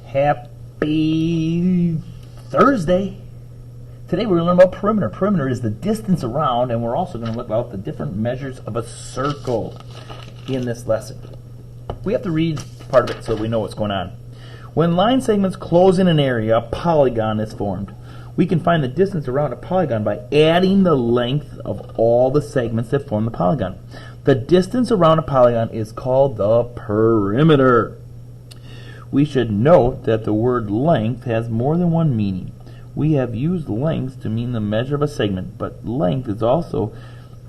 Happy Thursday. Today we're going to learn about perimeter. Perimeter is the distance around, and we're also going to look about the different measures of a circle in this lesson. We have to read part of it so we know what's going on. When line segments close in an area, a polygon is formed. We can find the distance around a polygon by adding the length of all the segments that form the polygon. The distance around a polygon is called the perimeter. We should note that the word length has more than one meaning. We have used length to mean the measure of a segment, but length is also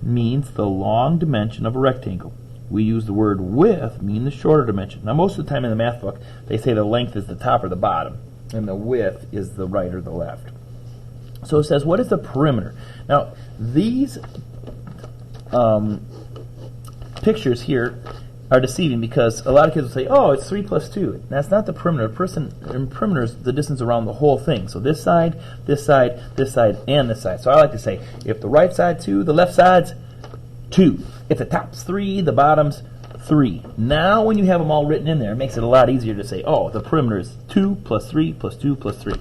means the long dimension of a rectangle. We use the word width mean the shorter dimension. Now most of the time in the math book they say the length is the top or the bottom and the width is the right or the left. So it says, what is the perimeter? Now these pictures here are deceiving because a lot of kids will say, oh, it's 3 plus 2. That's not the perimeter. Perimeter is the distance around the whole thing. So this side, this side, this side, and this side. So I like to say, if the right side 2, the left side's 2. If the top's 3, the bottom's 3. Now when you have them all written in there, it makes it a lot easier to say, oh, the perimeter is 2 plus 3 plus 2 plus 3.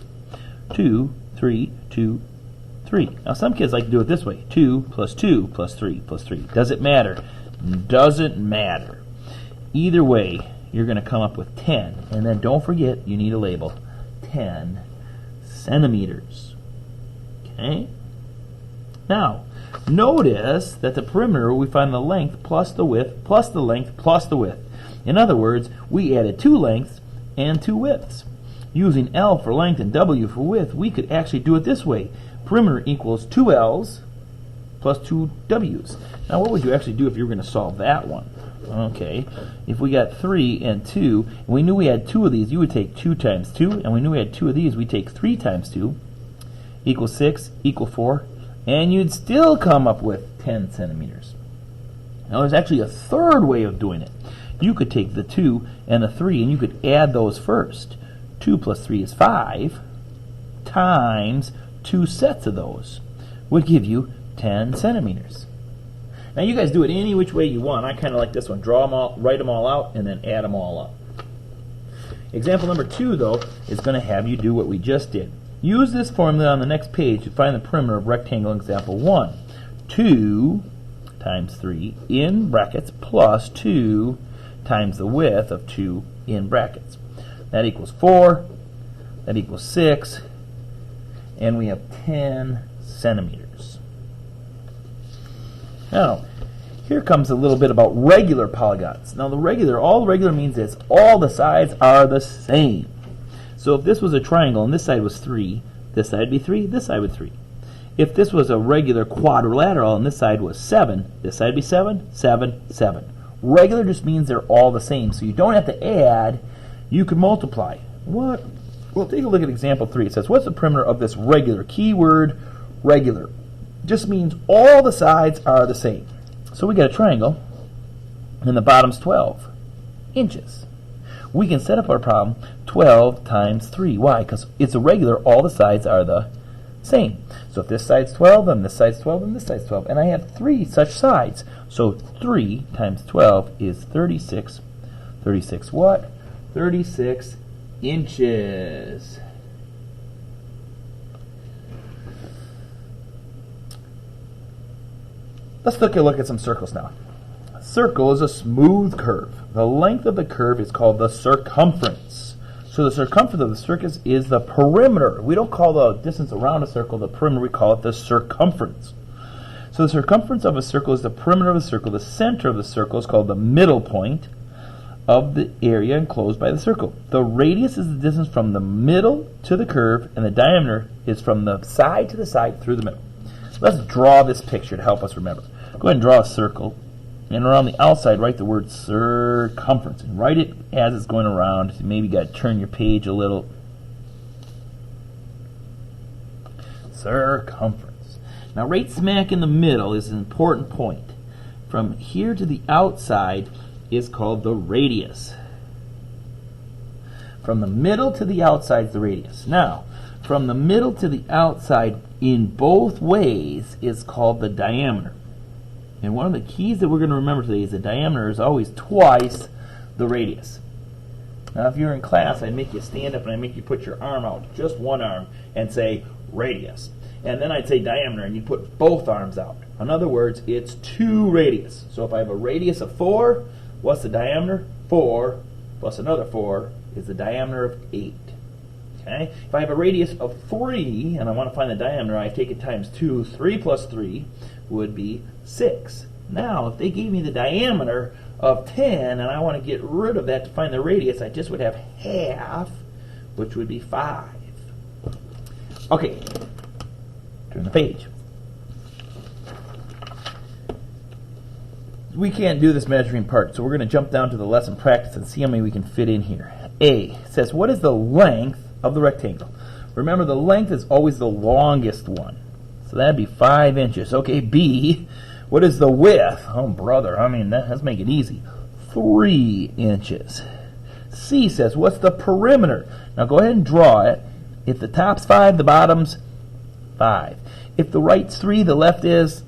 2, 3, 2, 3. Now some kids like to do it this way. 2 plus 2 plus 3 plus 3. Does it matter? Doesn't matter. Either way, you're going to come up with 10. And then don't forget, you need a label. 10 centimeters. Okay? Now, notice that the perimeter, we find the length plus the width plus the length plus the width. In other words, we added 2 lengths and 2 widths. Using L for length and W for width, we could actually do it this way. Perimeter equals 2 L's plus 2 W's. Now, what would you actually do if you were going to solve that one? Okay, if we got 3 and 2, and we knew we had 2 of these, you would take 2 times 2, and we knew we had 2 of these, we'd take 3 times 2, equals 6, equal 4, and you'd still come up with 10 centimeters. Now, there's actually a third way of doing it. You could take the 2 and the 3, and you could add those first. 2 plus 3 is 5, times 2 sets of those would give you 10 centimeters. Now you guys do it any which way you want. I kind of like this one. Draw them all, write them all out, and then add them all up. Example number 2, though, is going to have you do what we just did. Use this formula on the next page to find the perimeter of rectangle in example 1. 2 times 3 in brackets plus 2 times the width of 2 in brackets. That equals 4. That equals 6. And we have 10 centimeters. Now, here comes a little bit about regular polygons. Now, all regular means is all the sides are the same. So if this was a triangle and this side was 3, this side would be 3, this side would be 3. If this was a regular quadrilateral and this side was 7, this side would be 7, 7, 7. Regular just means they're all the same. So you don't have to add, you can multiply. What? Well, take a look at example 3. It says, what's the perimeter of this regular? Keyword, regular. Just means all the sides are the same. So we got a triangle, and the bottom's 12 inches. We can set up our problem 12 times 3. Why? Because it's a regular, all the sides are the same. So if this side's 12, then this side's 12, and this side's 12. And I have 3 such sides. So 3 times 12 is 36. 36 what? 36 inches. Let's take a look at some circles now. A circle is a smooth curve. The length of the curve is called the circumference. So the circumference of the circle is the perimeter. We don't call the distance around a circle the perimeter, we call it the circumference. So the circumference of a circle is the perimeter of a circle. The center of the circle is called the middle point of the area enclosed by the circle. The radius is the distance from the middle to the curve, and the diameter is from the side to the side through the middle. Let's draw this picture to help us remember. Go ahead and draw a circle, and around the outside write the word circumference, and write it as it's going around. Maybe you got to turn your page a little. Circumference. Now right smack in the middle is an important point. From here to the outside is called the radius. From the middle to the outside is the radius. Now, from the middle to the outside in both ways is called the diameter. And one of the keys that we're going to remember today is the diameter is always twice the radius. Now, if you're in class, I'd make you stand up and I'd make you put your arm out, just one arm, and say radius. And then I'd say diameter, and you put both arms out. In other words, it's 2 radius. So if I have a radius of 4, what's the diameter? 4 plus another 4 is the diameter of 8. Okay? If I have a radius of 3, and I want to find the diameter, I take it times 2. 3 plus 3 would be 6. Now, if they gave me the diameter of 10, and I want to get rid of that to find the radius, I just would have half, which would be 5. Okay, turn the page. We can't do this measuring part, so we're going to jump down to the lesson practice and see how many we can fit in here. A says, what is the length of the rectangle? Remember, the length is always the longest one, so that'd be 5 inches. Okay, B, what is the width? Oh, brother, I mean, let's make it easy. 3 inches. C says, what's the perimeter? Now go ahead and draw it. If the top's 5, the bottom's 5. If the right's 3, the left is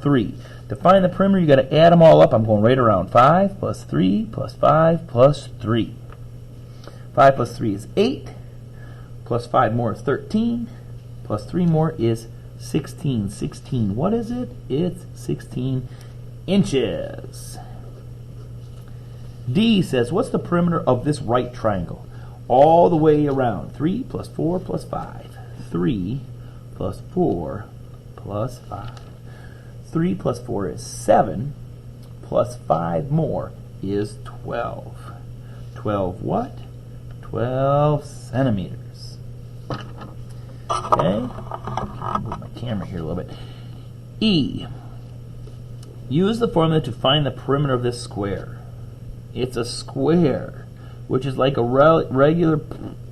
3. To find the perimeter, you got to add them all up. I'm going right around. 5 plus 3 plus 5 plus 3. 5 plus 3 is 8. Plus 5 more is 13. Plus 3 more is 16. 16. What is it? It's 16 inches. D says, what's the perimeter of this right triangle? All the way around. 3 plus 4 plus 5. 3 plus 4 plus 5. 3 plus 4 is 7. Plus 5 more is 12. 12 what? 12 centimeters. Okay? Move my camera here a little bit. E. Use the formula to find the perimeter of this square. It's a square, which is like a regular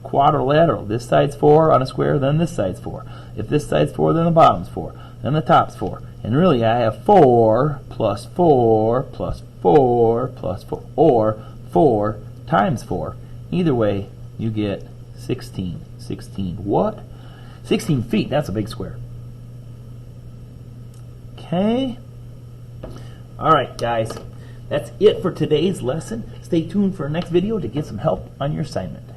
quadrilateral. This side's 4 on a square, then this side's 4. If this side's 4, then the bottom's 4. Then the top's 4. And really, I have 4 plus 4 plus 4 plus 4, or 4 times 4. Either way, you get 16. 16 what? 16 feet. That's a big square. Okay? All right, guys. That's it for today's lesson. Stay tuned for our next video to get some help on your assignment.